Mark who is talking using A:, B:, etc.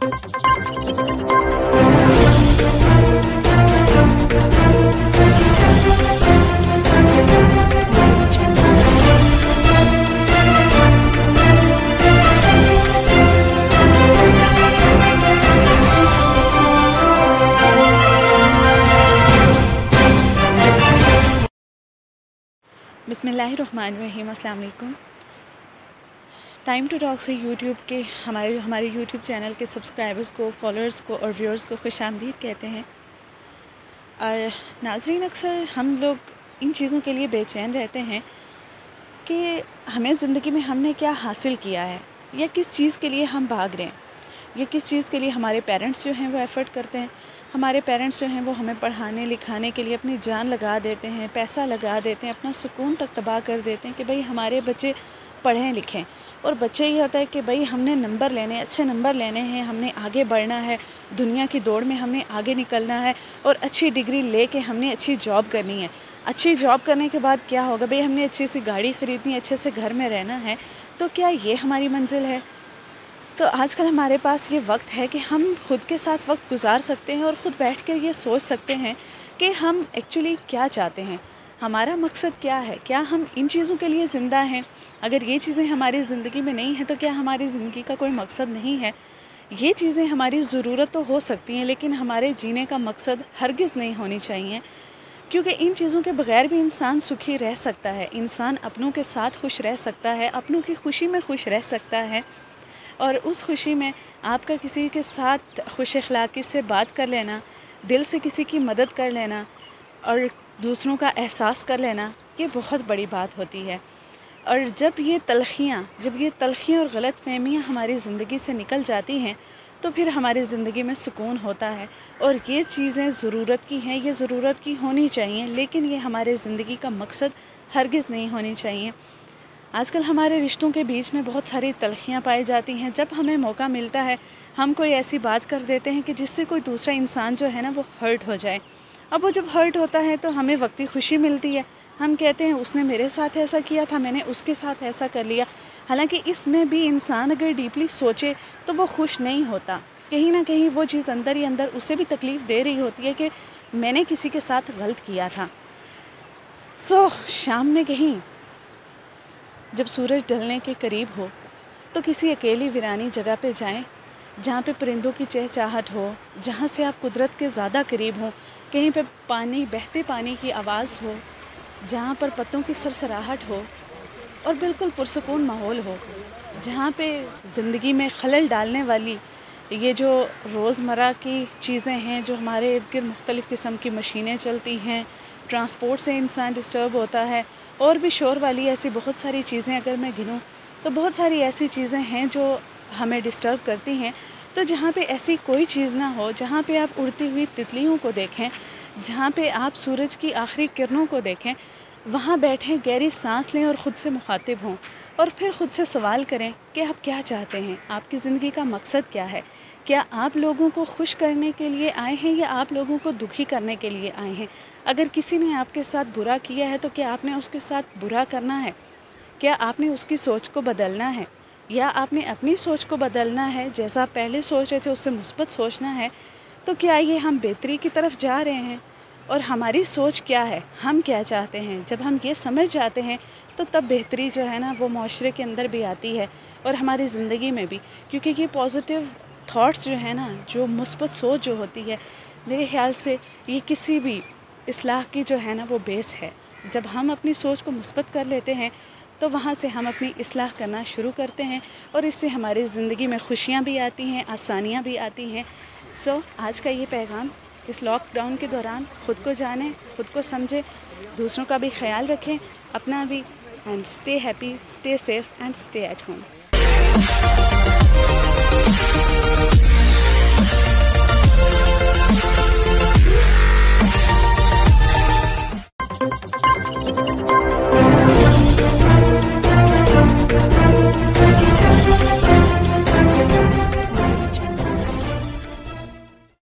A: बिस्मिल्लाहिर्रहमानिर्रहीम। अस्सलाम वालेकुम। टाइम टू टॉक से यूट्यूब के हमारे यूट्यूब चैनल के सब्सक्राइबर्स को, फॉलोअर्स को और व्यूअर्स को खुशामदीद कहते हैं। और नाज़रीन, अक्सर हम लोग इन चीज़ों के लिए बेचैन रहते हैं कि हमें ज़िंदगी में हमने क्या हासिल किया है, या किस चीज़ के लिए हम भाग रहे हैं, या किस चीज़ के लिए हमारे पेरेंट्स जो हैं वो एफ़र्ट करते हैं। हमारे पेरेंट्स जो हैं वो हमें पढ़ाने लिखाने के लिए अपनी जान लगा देते हैं, पैसा लगा देते हैं, अपना सुकून तक तबाह कर देते हैं कि भाई हमारे बच्चे पढ़ें लिखें। और बच्चे ये होता है कि भाई हमने नंबर लेने, अच्छे नंबर लेने हैं, हमने आगे बढ़ना है, दुनिया की दौड़ में हमने आगे निकलना है और अच्छी डिग्री लेके हमने अच्छी जॉब करनी है। अच्छी जॉब करने के बाद क्या होगा, भाई हमने अच्छी सी गाड़ी ख़रीदनी है, अच्छे से घर में रहना है। तो क्या ये हमारी मंजिल है? तो आजकल हमारे पास ये वक्त है कि हम खुद के साथ वक्त गुजार सकते हैं और ख़ुद बैठ कर ये सोच सकते हैं कि हम एक्चुअली क्या चाहते हैं, हमारा मकसद क्या है, क्या हम इन चीज़ों के लिए ज़िंदा हैं। अगर ये चीज़ें हमारी ज़िंदगी में नहीं हैं तो क्या हमारी ज़िंदगी का कोई मकसद नहीं है। ये चीज़ें हमारी ज़रूरत तो हो सकती हैं, लेकिन हमारे जीने का मकसद हरगिज़ नहीं होनी चाहिए, क्योंकि इन चीज़ों के बग़ैर भी इंसान सुखी रह सकता है। इंसान अपनों के साथ खुश रह सकता है, अपनों की खुशी में खुश रह सकता है, और उस खुशी में आपका किसी के साथ खुश अखलाक़ी से बात कर लेना, दिल से किसी की मदद कर लेना और दूसरों का एहसास कर लेना, ये बहुत बड़ी बात होती है। और जब ये तलख़ियाँ और गलत फ़हमियाँ हमारी ज़िंदगी से निकल जाती हैं तो फिर हमारी ज़िंदगी में सुकून होता है। और ये चीज़ें ज़रूरत की हैं, ये ज़रूरत की होनी चाहिए, लेकिन ये हमारे ज़िंदगी का मकसद हरगिज़ नहीं होनी चाहिए। आजकल हमारे रिश्तों के बीच में बहुत सारी तलख़ियाँ पाई जाती हैं। जब हमें मौका मिलता है हम कोई ऐसी बात कर देते हैं कि जिससे कोई दूसरा इंसान जो है ना वो हर्ट हो जाए। अब वो जब हर्ट होता है तो हमें वक्ती खुशी मिलती है, हम कहते हैं उसने मेरे साथ ऐसा किया था, मैंने उसके साथ ऐसा कर लिया। हालांकि इसमें भी इंसान अगर डीपली सोचे तो वो खुश नहीं होता। कहीं ना कहीं वो चीज़ अंदर ही अंदर उसे भी तकलीफ़ दे रही होती है कि मैंने किसी के साथ गलत किया था। शाम में कहीं जब सूरज ढलने के करीब हो तो किसी अकेली वीरानी जगह पे जाएं, जहाँ पे परिंदों की चहचहाहट हो, जहाँ से आप कुदरत के ज़्यादा करीब हो, कहीं पे बहते पानी की आवाज़ हो, जहाँ पर पत्तों की सरसराहट हो और बिल्कुल पुरसुकून माहौल हो, जहाँ पे ज़िंदगी में खलल डालने वाली ये जो रोज़मर्रा की चीज़ें हैं, जो हमारे इर्द गिर्द मुख्तलिफ़ किस्म की मशीनें चलती हैं, ट्रांसपोर्ट से इंसान डिस्टर्ब होता है, और भी शोर वाली ऐसी बहुत सारी चीज़ें अगर मैं गिनूँ तो बहुत सारी ऐसी चीज़ें हैं जो हमें डिस्टर्ब करती हैं। तो जहाँ पे ऐसी कोई चीज़ ना हो, जहाँ पे आप उड़ती हुई तितलियों को देखें, जहाँ पे आप सूरज की आखिरी किरणों को देखें, वहाँ बैठें, गहरी सांस लें और ख़ुद से मुखातिब हों और फिर ख़ुद से सवाल करें कि आप क्या चाहते हैं, आपकी ज़िंदगी का मकसद क्या है। क्या आप लोगों को खुश करने के लिए आए हैं या आप लोगों को दुखी करने के लिए आए हैं? अगर किसी ने आपके साथ बुरा किया है तो क्या आपने उसके साथ बुरा करना है? क्या आपने उसकी सोच को बदलना है, या आपने अपनी सोच को बदलना है? जैसा आप पहले सोच रहे थे उससे मुस्बत सोचना है। तो क्या ये हम बेहतरी की तरफ जा रहे हैं? और हमारी सोच क्या है, हम क्या चाहते हैं? जब हम ये समझ जाते हैं तो तब बेहतरी जो है ना वो माशरे के अंदर भी आती है और हमारी ज़िंदगी में भी, क्योंकि ये पॉजिटिव थॉट्स जो है ना, जो मुस्बत सोच जो होती है, मेरे ख़्याल से ये किसी भी इस्लाह की जो है ना वो बेस है। जब हम अपनी सोच को मुस्बत कर लेते हैं तो वहाँ से हम अपनी इस्लाह करना शुरू करते हैं और इससे हमारी ज़िंदगी में खुशियाँ भी आती हैं, आसानियाँ भी आती हैं। आज का ये पैगाम, इस लॉकडाउन के दौरान ख़ुद को जानें, ख़ुद को समझें, दूसरों का भी ख्याल रखें, अपना भी, and stay happy, stay safe and stay at home.